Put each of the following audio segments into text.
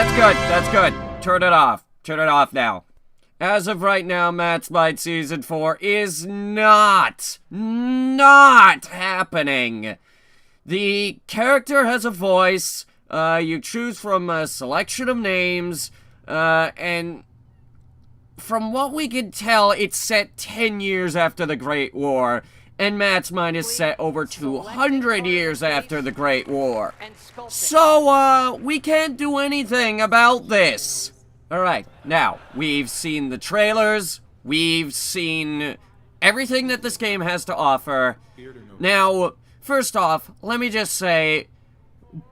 that's good. That's good. Turn it off. Turn it off now. As of right now, Matt's Bite Season 4 is not happening. The character has a voice. You choose from a selection of names, and from what we can tell, it's set 10 years after the Great War, and Matt's Mind is set over 200 years after the Great War. So, we can't do anything about this. Alright, now, we've seen the trailers, we've seen everything that this game has to offer. Now, first off, let me just say,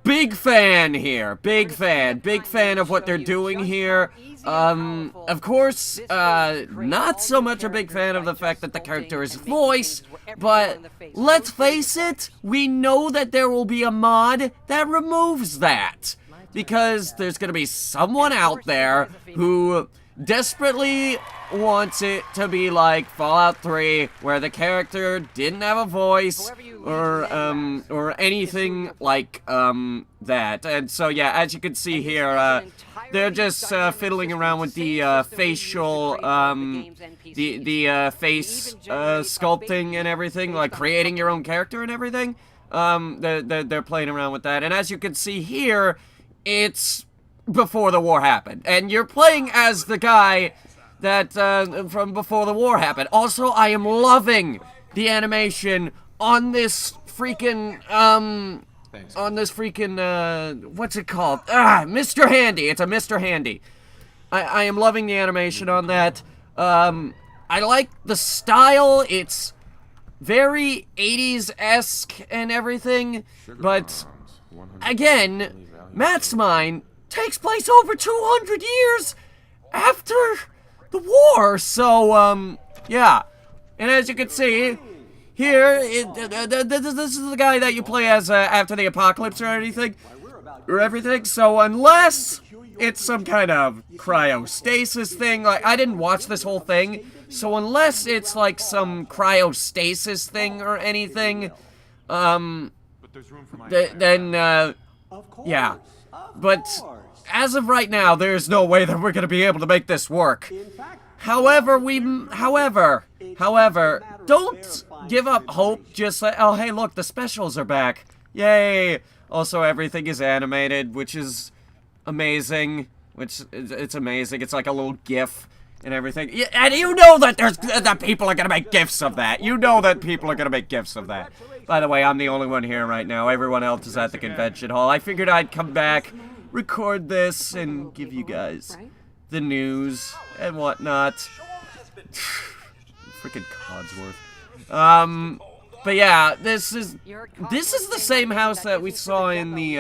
big fan here, big fan of what they're doing here. Of course, not so much a big fan of the fact that the character is voice, but let's face it, we know that there will be a mod that removes that. Because there's gonna be someone out there who desperately wants it to be like Fallout 3, where the character didn't have a voice, or anything like, that. And so, yeah, as you can see here, they're just, fiddling around with the, facial, face, sculpting and everything, like creating your own character and everything. They're playing around with that. And as you can see here, it's before the war happened, and you're playing as the guy that, from before the war happened. Also, I am loving the animation on this freaking, what's it called? Mr. Handy. It's a Mr. Handy. I am loving the animation on that. I like the style. It's very 80s-esque and everything, but again, Matt's Mind takes place over 200 years after the war, so, yeah. And as you can see, here, this is the guy that you play as, after the apocalypse or anything, or everything, so unless it's some kind of cryostasis thing, like, I didn't watch this whole thing, so unless it's, like, some cryostasis thing or anything, then, yeah. But as of right now, there's no way that we're gonna be able to make this work. However, don't give up hope. Just like, oh, hey, look, the specials are back. Yay! Also, everything is animated, which is amazing. It's amazing. It's like a little GIF and everything. Yeah, and you know that that people are gonna make GIFs of that. You know that people are gonna make GIFs of that. By the way, I'm the only one here right now. Everyone else is at the convention hall. I figured I'd come back, record this, and give you guys the news and whatnot. Freaking Codsworth. But yeah, this is the same house that we saw in the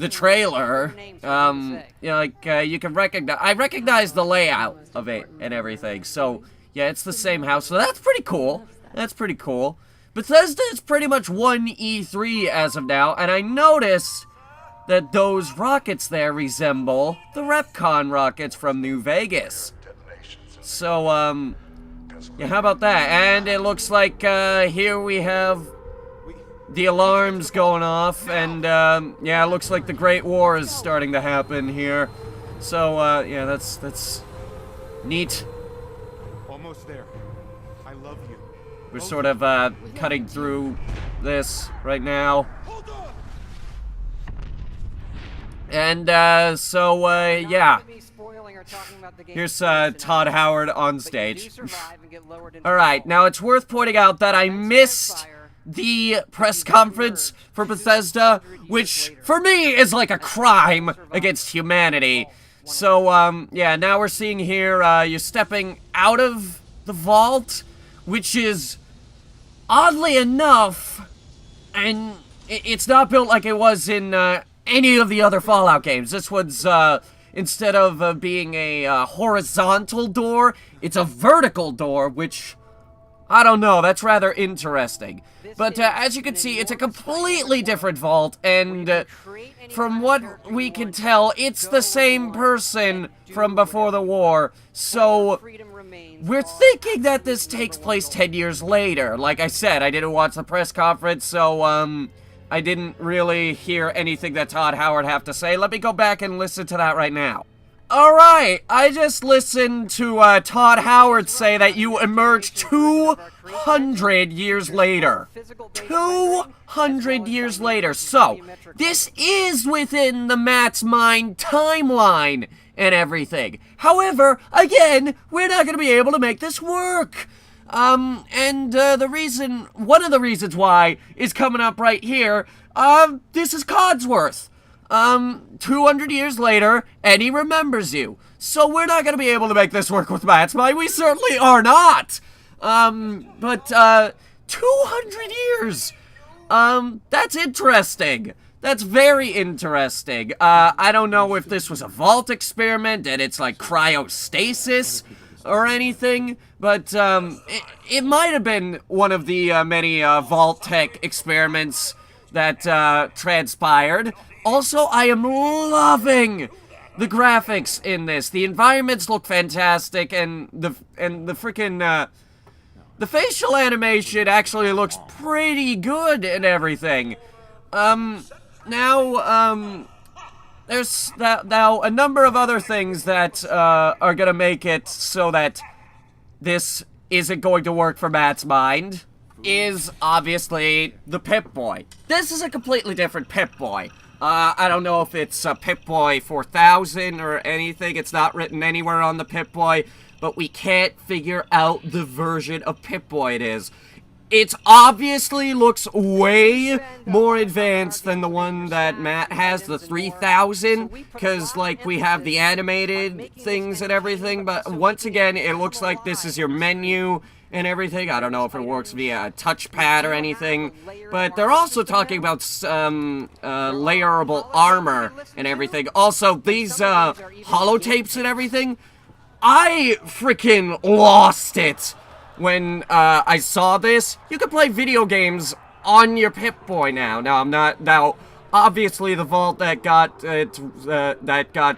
trailer. You know, like, you can recognize, I recognize the layout of it and everything. So, yeah, it's the same house. So that's pretty cool. That's pretty cool. Bethesda is pretty much won E3 as of now, and I noticed that those rockets there resemble the Repcon rockets from New Vegas. So, yeah, how about that? And it looks like, here we have the alarms going off, and, yeah, it looks like the Great War is starting to happen here. So, yeah, that's neat. Almost there. I love you. We're sort of, cutting through this right now. And, so, yeah. Here's, Todd Howard on stage. Alright, now it's worth pointing out that I missed the press conference for Bethesda, which, for me, is like a crime against humanity. So, yeah, now we're seeing here, you're stepping out of the vault, which is, oddly enough, and it's not built like it was in, any of the other Fallout games. This one's, instead of being a horizontal door, it's a vertical door, which, I don't know, that's rather interesting. But as you can see, it's a completely different vault, and from what we can tell, it's the same person from before the war. So, we're thinking that this takes place 10 years later. Like I said, I didn't watch the press conference, so, I didn't really hear anything that Todd Howard have to say. Let me go back and listen to that right now. Alright, I just listened to Todd Howard say that you emerge 200 years later. 200 years later. So, this is within the Matt's Mind timeline and everything. However, again, we're not going to be able to make this work. One of the reasons why is coming up right here. This is Codsworth. 200 years later, and he remembers you. So we're not gonna be able to make this work with Matt's Mind. We certainly are not. 200 years. That's interesting. That's very interesting. I don't know if this was a vault experiment and it's like cryostasis or anything, but, it might have been one of the, many, vault tech experiments that, transpired. Also, I am loving the graphics in this. The environments look fantastic, and the freaking, the facial animation actually looks pretty good and everything. There's now a number of other things that, are gonna make it so that this isn't going to work for Matt's Mind, is obviously the Pip-Boy. This is a completely different Pip-Boy. I don't know if it's a Pip-Boy 4000 or anything. It's not written anywhere on the Pip-Boy, but we can't figure out the version of Pip-Boy it is. It obviously looks way more advanced than the one that Matt has, the 3000, because, like, we have the animated things and everything, but once again, it looks like this is your menu and everything. I don't know if it works via a touchpad or anything, but they're also talking about layerable armor and everything. Also, these holotapes and everything, I freaking lost it when I saw this. You can play video games on your Pip-Boy now. Now, obviously, the vault that got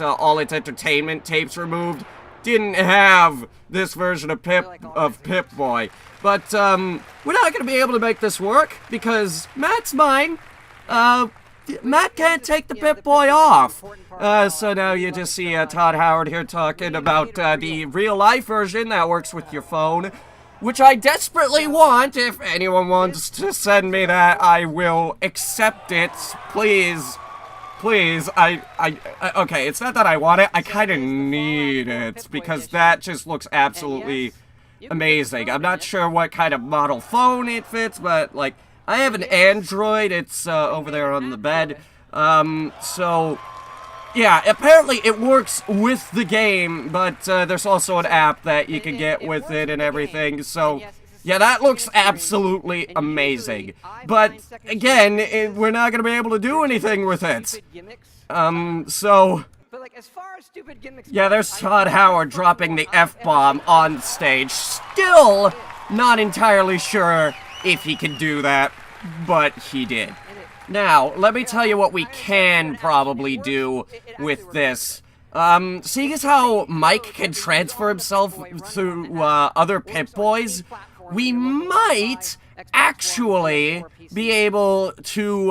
all its entertainment tapes removed didn't have this version of Pip-Boy. But, we're not gonna be able to make this work, because Matt's Mind, Matt can't take the Pip-Boy off. So now you just see, Todd Howard here talking about, the real-life version that works with your phone, which I desperately want. If anyone wants to send me that, I will accept it. Please. Please, okay, it's not that I want it, I kinda need it, because that just looks absolutely amazing. I'm not sure what kind of model phone it fits, but, like, I have an Android, it's, over there on the bed, so, yeah, apparently it works with the game, but, there's also an app that you can get with it and everything, so, yeah, that looks absolutely amazing. But, again, we're not gonna be able to do anything with it. Yeah, there's Todd Howard dropping the F-bomb on stage. Still not entirely sure if he can do that, but he did. Now, let me tell you what we can probably do with this. Seeing as how Mike can transfer himself through, other Pip-Boys, we might actually be able to,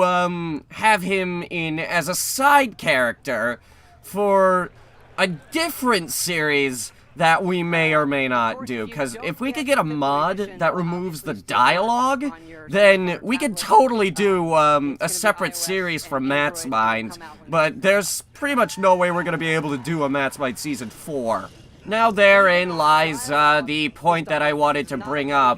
have him in as a side character for a different series that we may or may not do. Because if we could get a mod that removes the dialogue, then we could totally do, a separate series for Matt's Mind. But there's pretty much no way we're gonna be able to do a Matt's Mind Season 4. Now therein lies, the point that I wanted to bring up.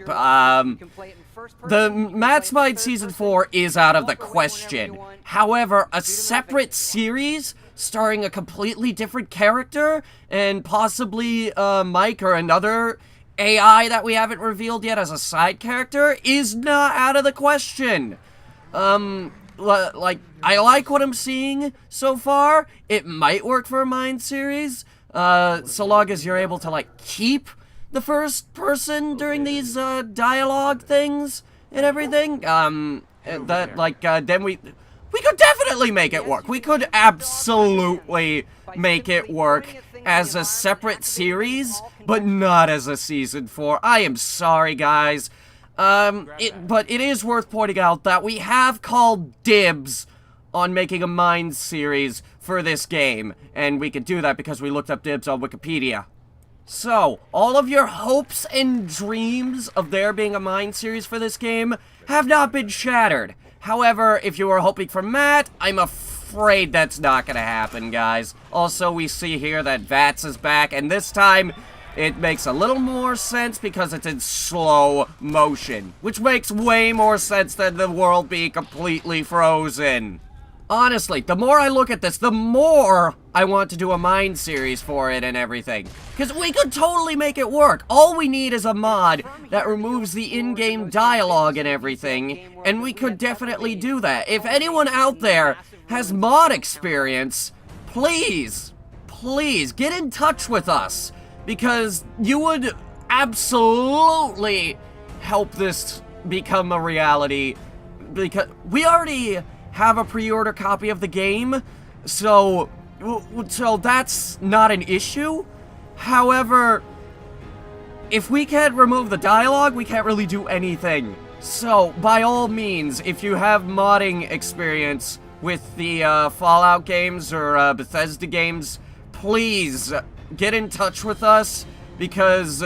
The Matt's Mind Season 4 is out of the question. However, a separate series starring a completely different character and possibly, Mike or another AI that we haven't revealed yet as a side character is not out of the question. Like, I like what I'm seeing so far. It might work for a Mind series. So long as you're able to, like, keep the first person during these, dialogue things and everything, then we could definitely make it work. We could absolutely make it work as a separate series, but not as a Season 4. I am sorry, guys. But it is worth pointing out that we have called dibs on making a Mind series for this game, and we could do that because we looked up dibs on Wikipedia. So, all of your hopes and dreams of there being a Mind series for this game have not been shattered. However, if you were hoping for Matt, I'm afraid that's not gonna happen, guys. Also, we see here that Vats is back, and this time, it makes a little more sense because it's in slow motion, which makes way more sense than the world being completely frozen. Honestly, the more I look at this, the more I want to do a Mind series for it and everything. Because we could totally make it work. All we need is a mod that removes the in-game dialogue and everything, and we could definitely do that. If anyone out there has mod experience, please get in touch with us. Because you would absolutely help this become a reality. Because we already have a pre-order copy of the game, so that's not an issue. However, if we can't remove the dialogue, we can't really do anything. So, by all means, if you have modding experience with the Fallout games or Bethesda games, please get in touch with us, because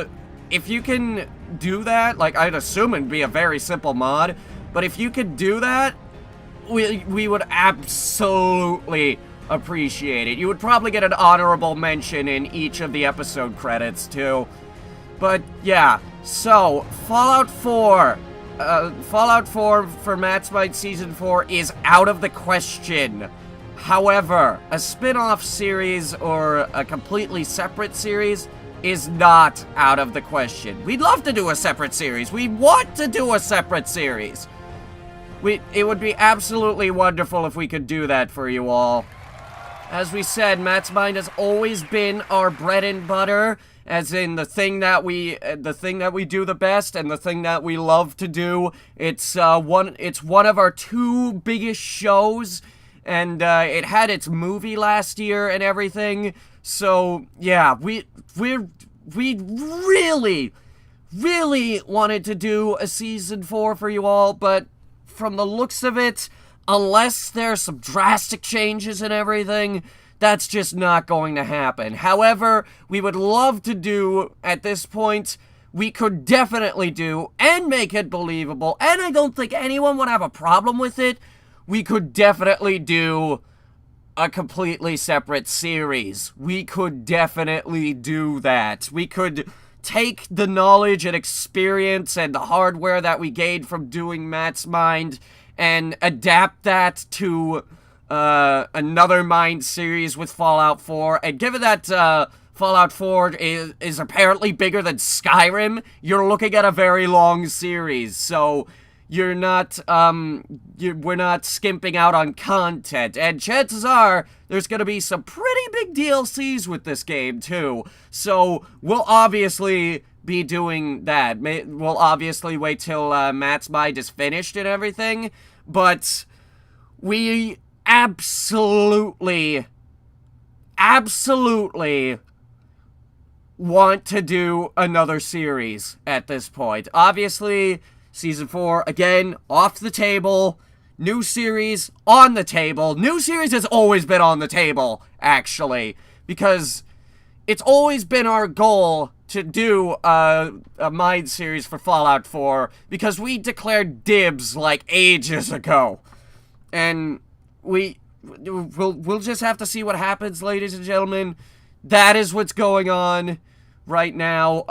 if you can do that, like, I'd assume it'd be a very simple mod, but if you could do that, we would absolutely appreciate it. You would probably get an honorable mention in each of the episode credits, too. But, yeah, so, Fallout 4 for Matt's Mind Season 4 is out of the question. However, a spin-off series or a completely separate series is not out of the question. We'd love to do a separate series. We want to do a separate series. It would be absolutely wonderful if we could do that for you all. As we said, Matt's Mind has always been our bread and butter, as in the thing that we do the best and the thing that we love to do. It's one of our two biggest shows. And it had its movie last year and everything. So yeah, we really wanted to do a season 4 for you all, but from the looks of it, unless there's some drastic changes and everything, that's just not going to happen. However, we would love to do, at this point, we could definitely do and make it believable, and I don't think anyone would have a problem with it. We could definitely do a completely separate series. We could definitely do that. We could take the knowledge and experience and the hardware that we gained from doing Matt's Mind and adapt that to another Mind series with Fallout 4. And given that Fallout 4 is apparently bigger than Skyrim, you're looking at a very long series. So we're not skimping out on content, and chances are there's gonna be some pretty big DLCs with this game too, so we'll obviously be doing that. We'll obviously wait till Matt's Mind is finished and everything, but we absolutely want to do another series at this point. Obviously, Season 4, again, off the table. New series, on the table. New series has always been on the table, actually. Because it's always been our goal to do a Mind series for Fallout 4. Because we declared dibs, like, ages ago. And we'll just have to see what happens, ladies and gentlemen. That is what's going on right now.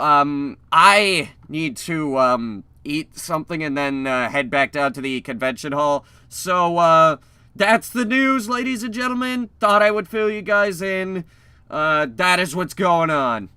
I need to, eat something and then head back down to the convention hall. So, that's the news, ladies and gentlemen. Thought I would fill you guys in. That is what's going on.